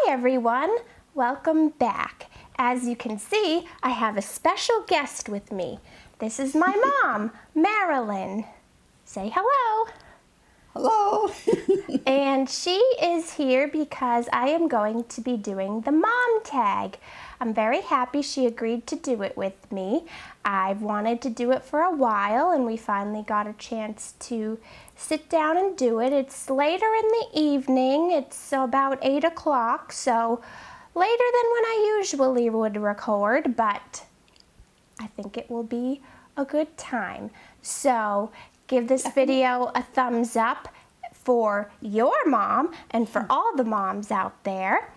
Hi everyone, welcome back. As you can see, I have a special guest with me. This is my mom, Marilyn. Say hello. Hello. And she is here because I am going to be doing the mom tag. I'm very happy she agreed to do it with me. I've wanted to do it for a while and we finally got a chance to sit down and do it. It's later in the evening. It's about 8 o'clock, so later than when I usually would record, but I think it will be a good time. So give this video a thumbs up for your mom and for all the moms out there.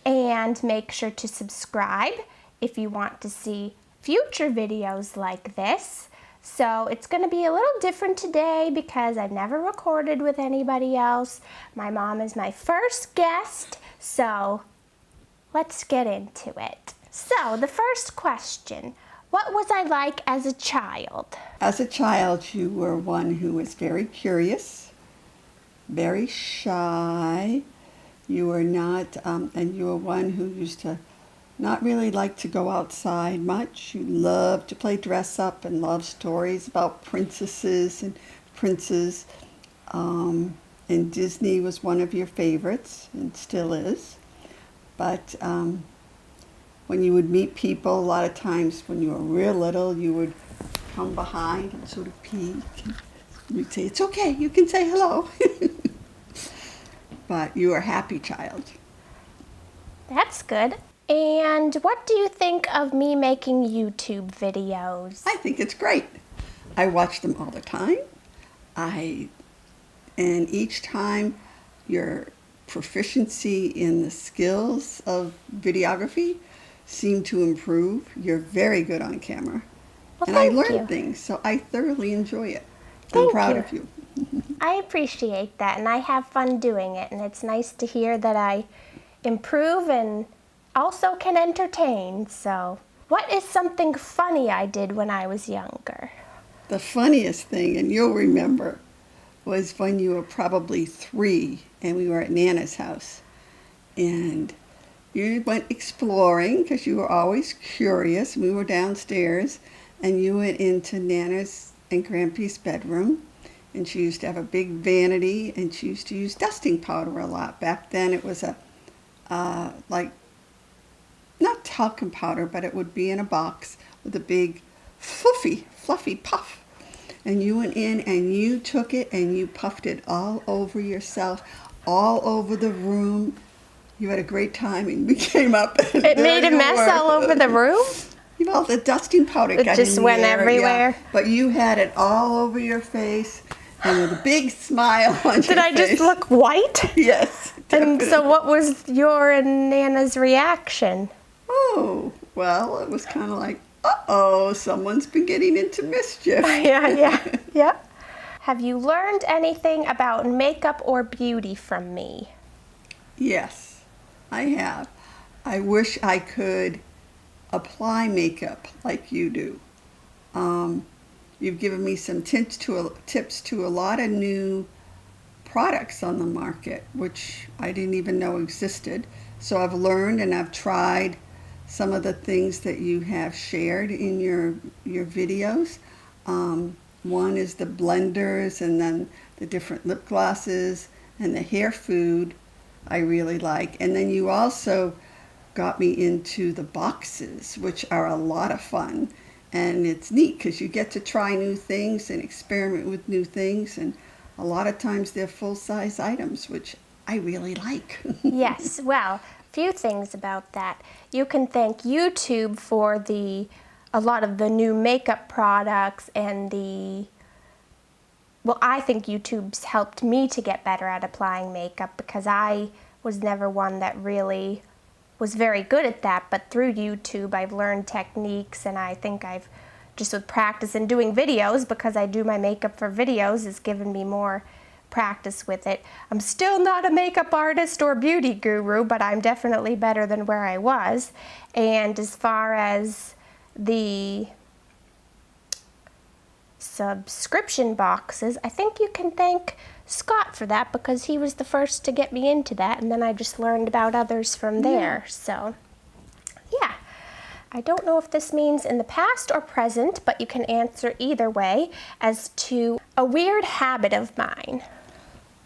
And make sure to subscribe if you want to see future videos like this. So it's going to be a little different today because I've never recorded with anybody else. My mom is my first guest, so let's get into it. So the first question, what was I like as a child? As a child, you were one who was very curious, very shy. You were not, and you were one who used to not really like to go outside much. You loved to play dress up and loved stories about princesses and princes. And Disney was one of your favorites and still is. But when you would meet people, a lot of times when you were real little, you would come behind and sort of peek. You'd say, "It's okay, you can say hello." But you were a happy child. That's good. And what do you think of me making YouTube videos? I think it's great. I watch them all the time. And each time your proficiency in the skills of videography seem to improve. You're very good on camera. Well, and I thank learn you. things, so I thoroughly enjoy it. Thank I'm proud you. of you. I appreciate that, and I have fun doing it, and it's nice to hear that I improve and also can entertain. So, what is something funny I did when I was younger? The funniest thing, and you'll remember, was when you were probably 3 and we were at Nana's house. And you went exploring because you were always curious. We were downstairs and you went into Nana's and Grampy's bedroom. And she used to have a big vanity and she used to use dusting powder a lot. Back then it was like, not talcum powder, but it would be in a box with a big fluffy puff. And you went in and you took it and you puffed it all over yourself, all over the room. You had a great time and we came up and It made a mess all over the room? Well, the dusting powder It got just in went there, everywhere. yeah. But you had it all over your face and with a big smile on your face. Did I just look white? Yes. And so what was your and Nana's reaction? Oh, well, it was kind of like, uh-oh, someone's been getting into mischief. Yeah. Have you learned anything about makeup or beauty from me? Yes, I have. I wish I could apply makeup like you do. You've given me some tips to a lot of new products on the market, which I didn't even know existed. So I've learned and I've tried some of the things that you have shared in your videos. One is the blenders and then the different lip glosses and the hair food I really like. And then you also got me into the boxes, which are a lot of fun. And it's neat because you get to try new things and experiment with new things. And a lot of times they're full-size items, which I really like. Yes, well, few things about that. You can thank YouTube for a lot of the new makeup products and well, I think YouTube's helped me to get better at applying makeup because I was never one that really was very good at that, but through YouTube I've learned techniques, and I think I've just with practice and doing videos, because I do my makeup for videos, has given me more practice with it. I'm still not a makeup artist or beauty guru, but I'm definitely better than where I was. And as far as the subscription boxes, I think you can thank Scott for that because he was the first to get me into that, and then I just learned about others from there. So, yeah. I don't know if this means in the past or present, but you can answer either way as to a weird habit of mine.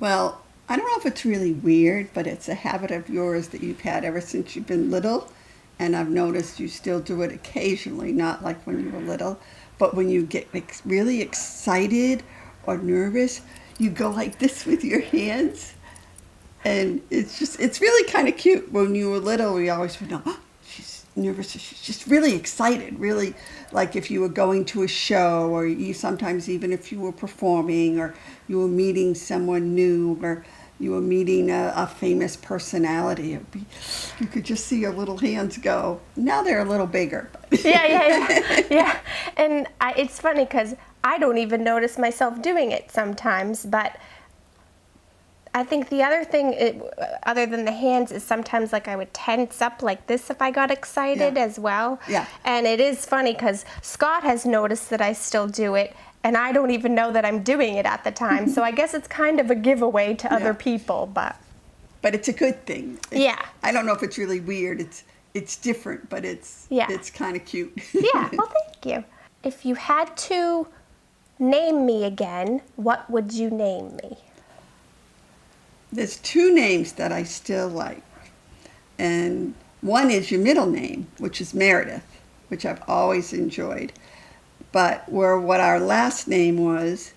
Well, I don't know if it's really weird, but it's a habit of yours that you've had ever since you've been little. And I've noticed you still do it occasionally, not like when you were little, but when you get really excited or nervous, you go like this with your hands. And it's really kind of cute. When you were little, we always would know, oh, she's nervous, she's just really excited, really, like if you were going to a show, or you sometimes even if you were performing, or you were meeting someone new, or you were meeting a famous personality. You could just see your little hands go. Now they're a little bigger. Yeah. And it's funny because I don't even notice myself doing it sometimes, but I think the other thing, other than the hands, is sometimes like I would tense up like this if I got excited as well. Yeah. And it is funny because Scott has noticed that I still do it, and I don't even know that I'm doing it at the time. So I guess it's kind of a giveaway to other people, but it's a good thing. I don't know if it's really weird. It's different, but it's kind of cute. Yeah. Well, thank you. If you had to name me again, what would you name me? There's two names that I still like. And one is your middle name, which is Meredith, which I've always enjoyed. But what our last name was,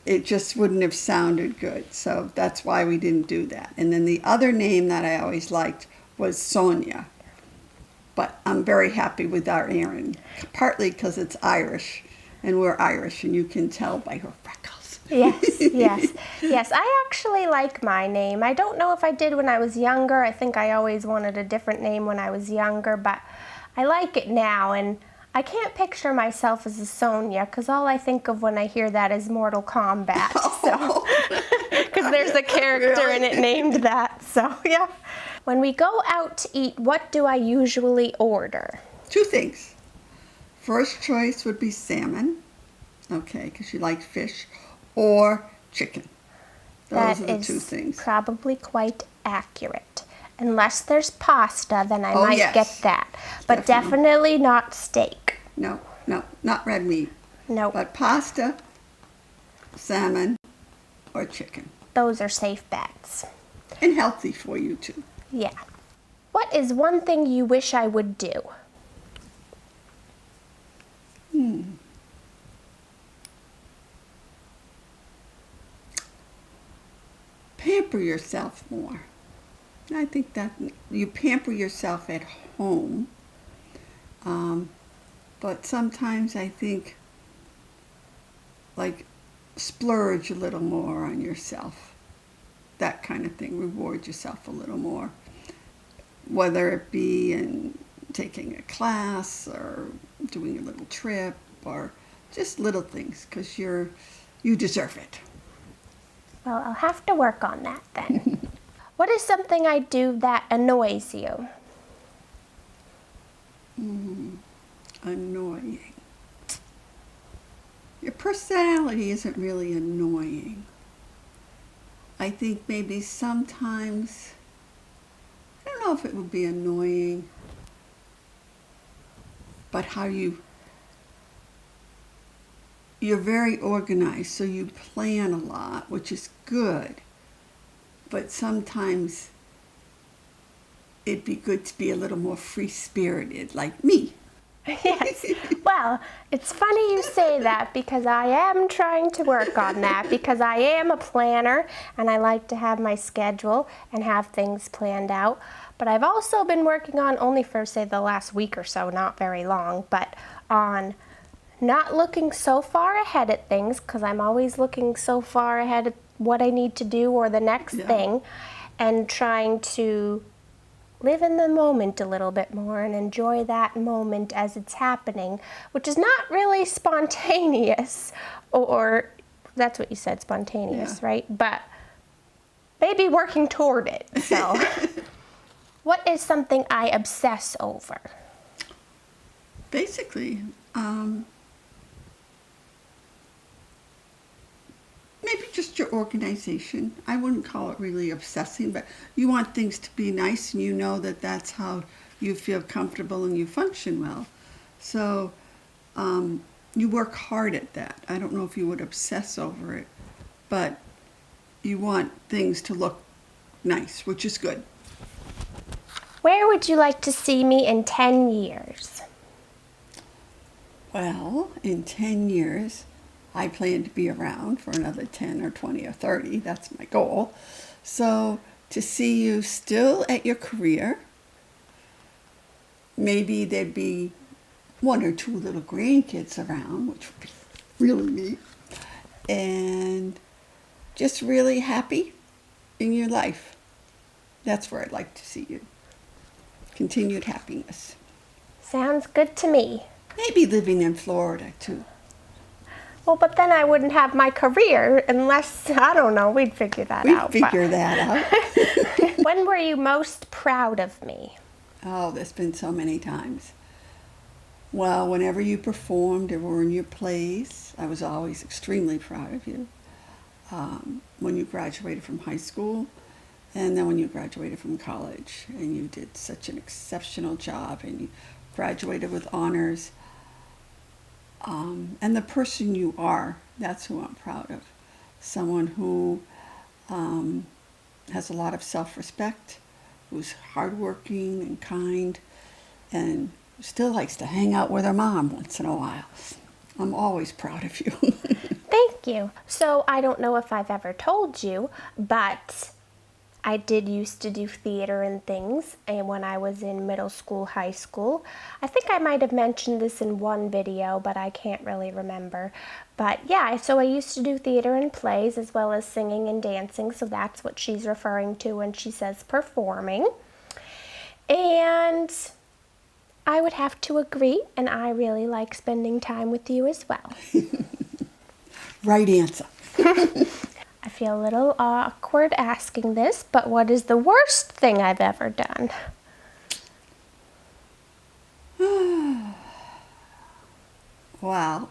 it just wouldn't have sounded good. So that's why we didn't do that. And then the other name that I always liked was Sonia. But I'm very happy with our Erin, partly because it's Irish, and we're Irish, and you can tell by her freckles. Yes. I actually like my name. I don't know if I did when I was younger. I think I always wanted a different name when I was younger, but I like it now, and I can't picture myself as a Sonya because all I think of when I hear that is Mortal Kombat. So, because there's a character in it named that. So, yeah. When we go out to eat, what do I usually order? Two things. First choice would be salmon, okay, because you like fish, or chicken. Those are the two things. That is probably quite accurate. Unless there's pasta, then I might get that. But definitely not steak. No, not red meat. No. But pasta, salmon, or chicken. Those are safe bets. And healthy for you, too. Yeah. What is one thing you wish I would do? Pamper yourself more. I think that you pamper yourself at home, but sometimes I think like splurge a little more on yourself, that kind of thing. Reward yourself a little more, whether it be in taking a class or doing a little trip or just little things, because you deserve it. Well, I'll have to work on that then. What is something I do that annoys you? Annoying. Your personality isn't really annoying. I think maybe sometimes, I don't know if it would be annoying, but how you're very organized, so you plan a lot, which is good. But sometimes it'd be good to be a little more free-spirited, like me. Yes. Well, it's funny you say that because I am trying to work on that because I am a planner and I like to have my schedule and have things planned out. But I've also been working on, only for say the last week or so, not very long, but on not looking so far ahead at things because I'm always looking so far ahead at what I need to do or the next thing, and trying to live in the moment a little bit more and enjoy that moment as it's happening, which is not really spontaneous, or that's what you said, spontaneous, right? But maybe working toward it. So what is something I obsess over? Basically, maybe just just your organization. I wouldn't call it really obsessing, but you want things to be nice, and you know that that's how you feel comfortable and you function well. So you work hard at that. I don't know if you would obsess over it, but you want things to look nice, which is good. Where would you like to see me in 10 years? Well, in 10 years, I plan to be around for another 10 or 20 or 30. That's my goal. So to see you still at your career, maybe there'd be 1 or 2 little grandkids around, which would be really neat, and just really happy in your life. That's where I'd like to see you. Continued happiness. Sounds good to me. Maybe living in Florida too. Well, but then I wouldn't have my career unless, I don't know, we'd figure that out. We'd figure that out. When were you most proud of me? Oh, there's been so many times. Well, whenever you performed or were in your plays, I was always extremely proud of you. When you graduated from high school, and then when you graduated from college, and you did such an exceptional job, and you graduated with honors. And the person you are, that's who I'm proud of. Someone who has a lot of self-respect, who's hardworking and kind, and still likes to hang out with her mom once in a while. I'm always proud of you. Thank you. So I don't know if I've ever told you, but I did used to do theater and things, and when I was in middle school, high school. I think I might have mentioned this in one video, but I can't really remember. But yeah, so I used to do theater and plays as well as singing and dancing, so that's what she's referring to when she says performing. And I would have to agree, and I really like spending time with you as well. Right answer. I feel a little awkward asking this, but what is the worst thing I've ever done? Well,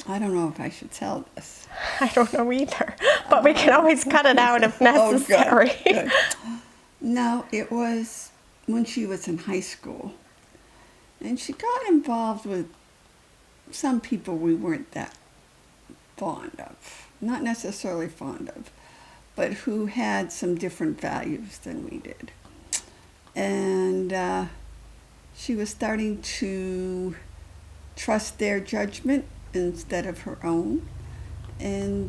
I don't know if I should tell this. I don't know either, but we can always cut it out if necessary. Oh, good. No, it was when she was in high school, and she got involved with some people we weren't that fond of. Not necessarily fond of, but who had some different values than we did. And she was starting to trust their judgment instead of her own. And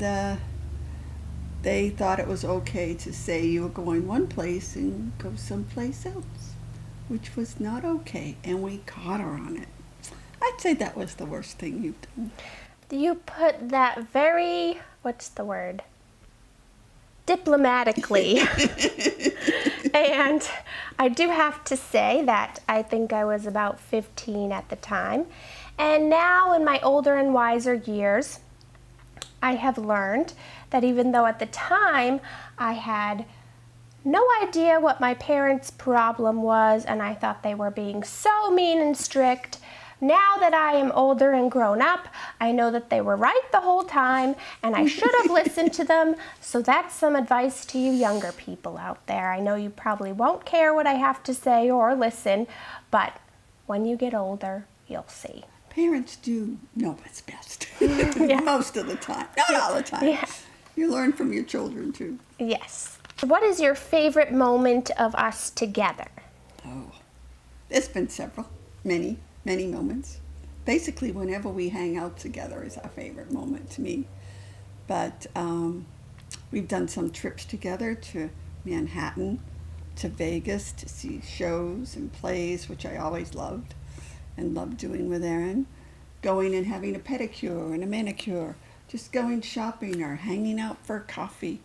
they thought it was okay to say you were going one place and go someplace else, which was not okay. And we caught her on it. I'd say that was the worst thing you've done. You put that very, what's the word? Diplomatically. And I do have to say that I think I was about 15 at the time. And now in my older and wiser years, I have learned that even though at the time I had no idea what my parents' problem was and I thought they were being so mean and strict, now that I am older and grown up, I know that they were right the whole time and I should have listened to them. So that's some advice to you younger people out there. I know you probably won't care what I have to say or listen, but when you get older, you'll see. Parents do know what's best. Yeah. Most of the time. Not all the time. Yeah. You learn from your children too. Yes. What is your favorite moment of us together? Oh, there's been several. Many moments. Basically, whenever we hang out together is our favorite moment to me. But we've done some trips together to Manhattan, to Vegas to see shows and plays, which I always loved and loved doing with Erin. Going and having a pedicure and a manicure, just going shopping or hanging out for coffee.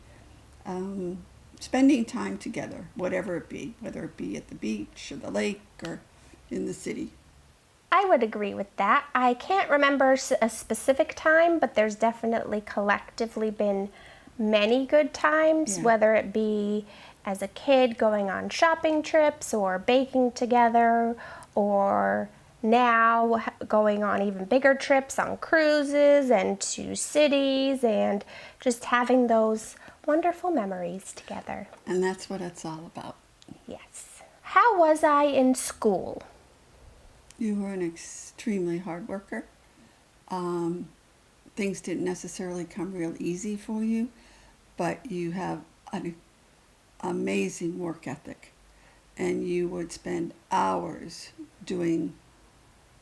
Spending time together, whatever it be, whether it be at the beach or the lake or in the city. I would agree with that. I can't remember a specific time, but there's definitely collectively been many good times, Yeah. whether it be as a kid going on shopping trips or baking together or now going on even bigger trips on cruises and to cities and just having those wonderful memories together. And that's what it's all about. Yes. How was I in school? You were an extremely hard worker. Things didn't necessarily come real easy for you, but you have an amazing work ethic. And you would spend hours doing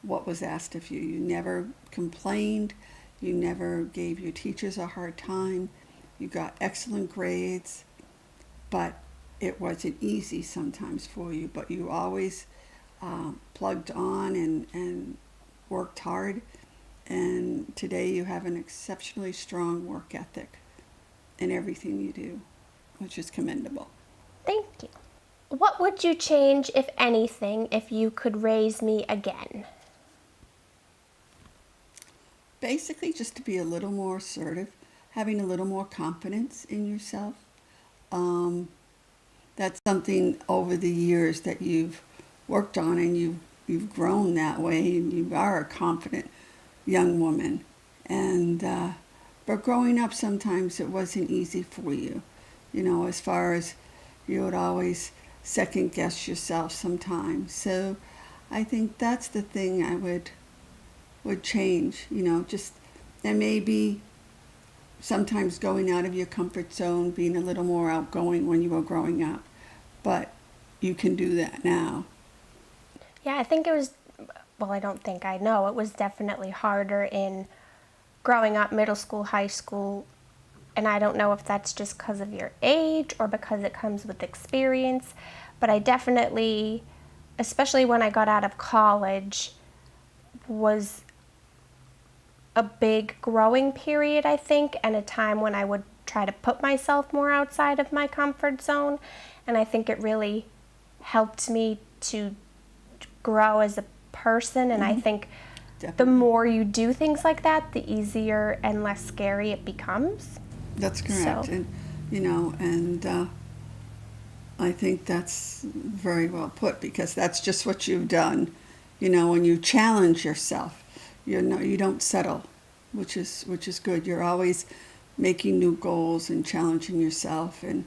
what was asked of you. You never complained. You never gave your teachers a hard time. You got excellent grades, but it wasn't easy sometimes for you. But you always plugged on and worked hard. And today you have an exceptionally strong work ethic in everything you do, which is commendable. Thank you. What would you change, if anything, if you could raise me again? Basically, just to be a little more assertive, having a little more confidence in yourself. That's something over the years that you've worked on, and you've grown that way, and you are a confident young woman. And but growing up, sometimes it wasn't easy for you. You know, as far as you would always second guess yourself sometimes. So I think that's the thing I would change, you know, just, and maybe sometimes going out of your comfort zone, being a little more outgoing when you were growing up. But you can do that now. Yeah, I think it was, well, I don't think, I know, it was definitely harder in growing up, middle school, high school, and I don't know if that's just because of your age or because it comes with experience, but I definitely, especially when I got out of college, was a big growing period, I think, and a time when I would try to put myself more outside of my comfort zone, and I think it really helped me to grow as a person, and I think Definitely. the more you do things like that, the easier and less scary it becomes. That's correct. So. And, you know, and I think that's very well put, because that's just what you've done. You know, when you challenge yourself, you don't settle, which is good. You're always making new goals and challenging yourself and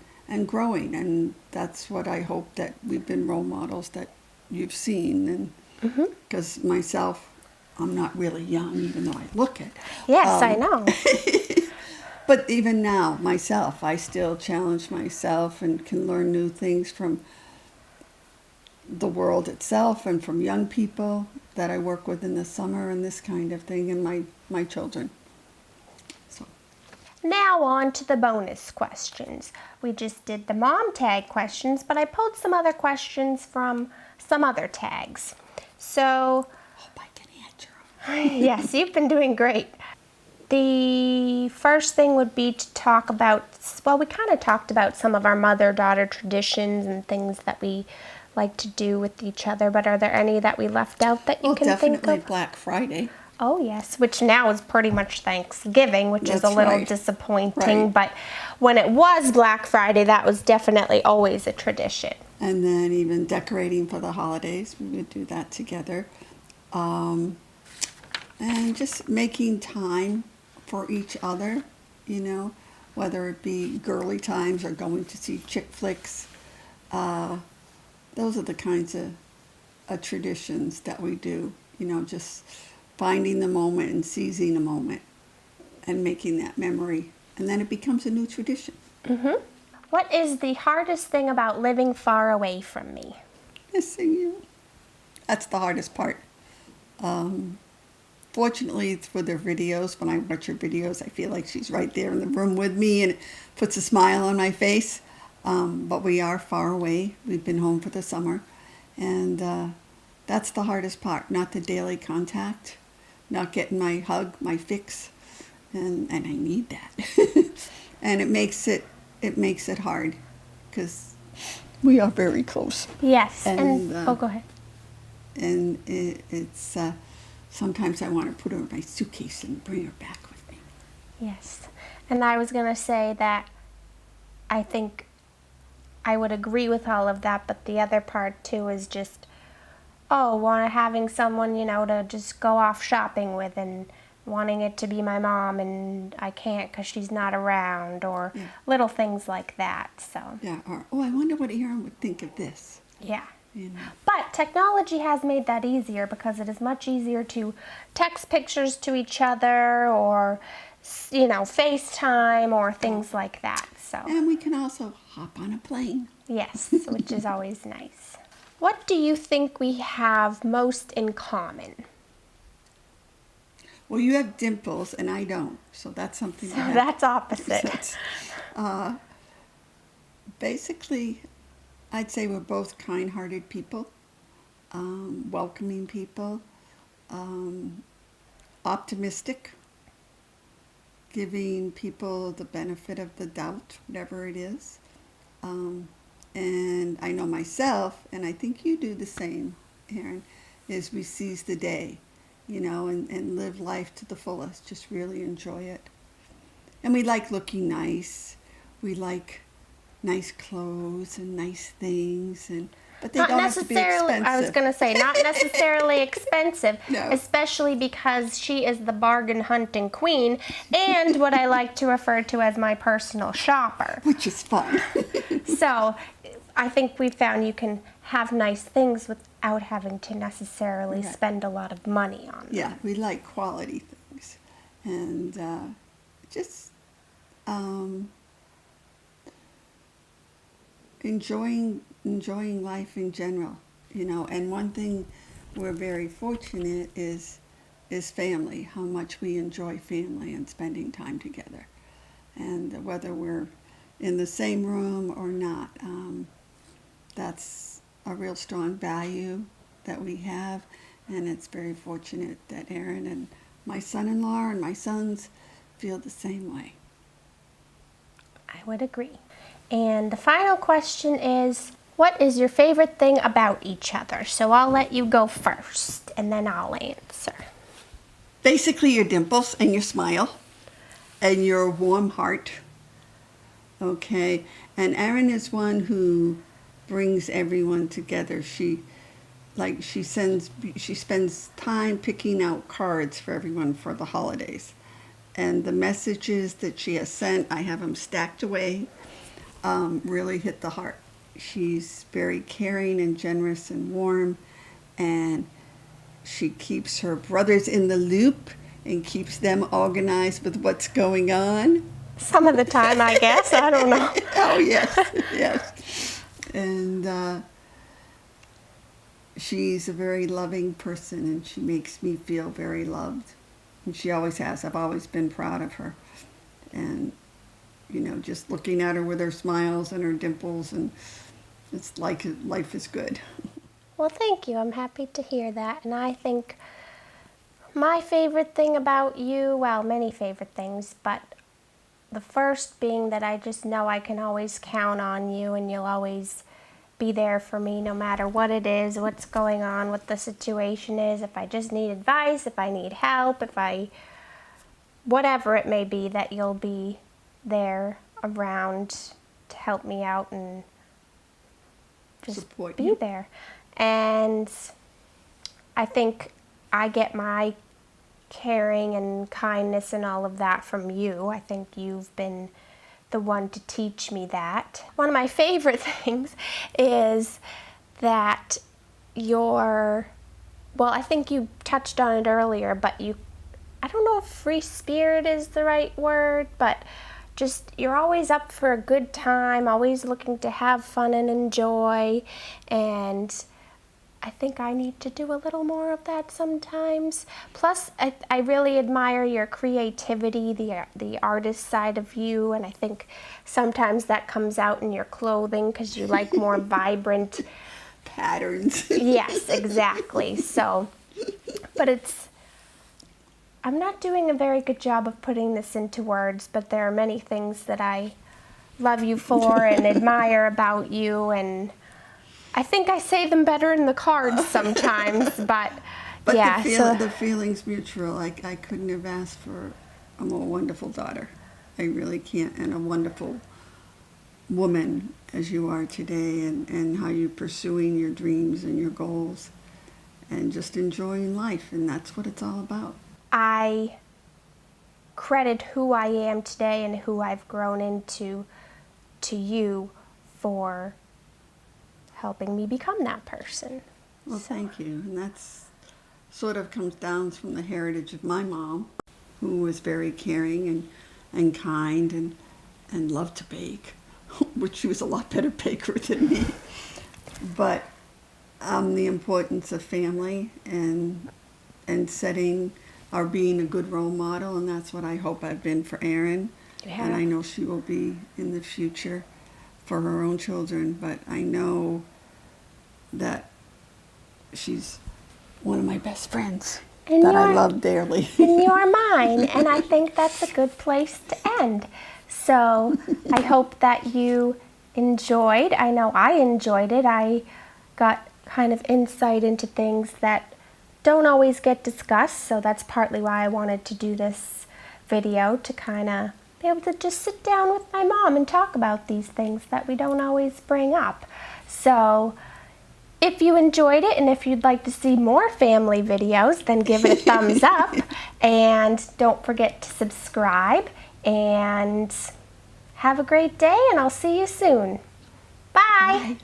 growing. And that's what I hope that we've been role models that you've seen. And because myself, I'm not really young, even though I look it. Yes, I know. But even now, myself, I still challenge myself and can learn new things from the world itself and from young people that I work with in the summer and this kind of thing, and my children. So. Now on to the bonus questions. We just did the mom tag questions, but I pulled some other questions from some other tags. So, Hope I can answer them. yes, you've been doing great. The first thing would be to talk about, well, we kind of talked about some of our mother-daughter traditions and things that we like to do with each other, but are there any that we left out that you can think Definitely of? Black Friday. Oh, yes, which now is pretty much Thanksgiving, which is a That's little right. disappointing, Right. but when it was Black Friday, that was definitely always a tradition. And then even decorating for the holidays, we would do that together. And just making time for each other, you know, whether it be girly times or going to see chick flicks. Those are the kinds of traditions that we do, you know, just finding the moment and seizing the moment and making that memory. And then it becomes a new tradition. What is the hardest thing about living far away from me? Missing you. That's the hardest part. Fortunately, for their videos, when I watch her videos, I feel like she's right there in the room with me, and it puts a smile on my face. But we are far away. We've been home for the summer. And that's the hardest part, not the daily contact, not getting my hug, my fix. And I need that. And it makes it hard, because we are very close. Yes, And, oh, go ahead. And it's sometimes I want to put her in my suitcase and bring her back with me. Yes, and I was going to say that I think I would agree with all of that, but the other part too is just having someone, to just go off shopping with, and wanting it to be my mom, and I can't because she's not around, or Yeah. little things like that. So Yeah, or, oh, I wonder what Aaron would think of this. yeah. You know. But technology has made that easier, because it is much easier to text pictures to each other, or FaceTime, or things like that. So And we can also hop on a plane. yes, which is always nice. What do you think we have most in common? Well, you have dimples and I don't, so that's something. So that's opposite. Uh, basically, I'd say we're both kind-hearted people, welcoming people, optimistic, giving people the benefit of the doubt, whatever it is. And I know myself, and I think you do the same, Aaron, is we seize the day, and live life to the fullest, just really enjoy it. And we like looking nice. We like nice clothes and nice things, but they Not don't have to be necessarily, expensive. I was going to say, not necessarily expensive, No. especially because she is the bargain hunting queen, and what I like to refer to as my personal shopper. Which is fun. So I think we found you can have nice things without having to necessarily Right. spend a lot of money on them. Yeah, we like quality things, and just enjoying life in general, And one thing we're very fortunate is family. How much we enjoy family and spending time together, and whether we're in the same room or not, that's a real strong value that we have, and it's very fortunate that Aaron and my son-in-law and my sons feel the same way. I would agree. And the final question is, what is your favorite thing about each other? So I'll let you go first, and then I'll answer. Basically, your dimples and your smile and your warm heart. Okay, and Erin is one who brings everyone together. She spends time picking out cards for everyone for the holidays, and the messages that she has sent, I have them stacked away, really hit the heart. She's very caring and generous and warm, and she keeps her brothers in the loop and keeps them organized with what's going on. Some of the time, I guess. I don't know. Oh, yes, yes. And she's a very loving person, and she makes me feel very loved. And she always has. I've always been proud of her. And, just looking at her with her smiles and her dimples, and it's like life is good. Well, thank you. I'm happy to hear that. And I think my favorite thing about you, well, many favorite things, but the first being that I just know I can always count on you, and you'll always be there for me no matter what it is, what's going on, what the situation is, if I just need advice, if I need help, whatever it may be, that you'll be there around to help me out and just Support be you. there. And I think I get my caring and kindness and all of that from you. I think you've been the one to teach me that. One of my favorite things is that I think you touched on it earlier, but I don't know if free spirit is the right word, but just you're always up for a good time, always looking to have fun and enjoy, and I think I need to do a little more of that sometimes. Plus, I really admire your creativity, the artist side of you, and I think sometimes that comes out in your clothing because you like more vibrant Patterns. Yes, exactly. So, but I'm not doing a very good job of putting this into words, but there are many things that I love you for and admire about you, and I think I say them better in the cards sometimes, but yeah. The feeling's mutual. I couldn't have asked for a more wonderful daughter. I really can't. And a wonderful woman as you are today, and how you're pursuing your dreams and your goals. and just enjoying life, and that's what it's all about. I credit who I am today and who I've grown into to you for helping me become that person. Well, thank you. And that's sort of comes down from the heritage of my mom, who was very caring and kind and loved to bake, which she was a lot better baker than me. But the importance of family and setting or being a good role model, and that's what I hope I've been for Erin. Yeah. And I know she will be in the future for her own children, but I know that she's one of my best friends And that I you're- love dearly. And you're mine, and I think that's a good place to end. So I hope that you enjoyed. I know I enjoyed it. I got kind of insight into things that don't always get discussed, so that's partly why I wanted to do this video, to kind of be able to just sit down with my mom and talk about these things that we don't always bring up. So if you enjoyed it and if you'd like to see more family videos, then give it a thumbs up, and don't forget to subscribe, and have a great day, and I'll see you soon. Bye. Bye.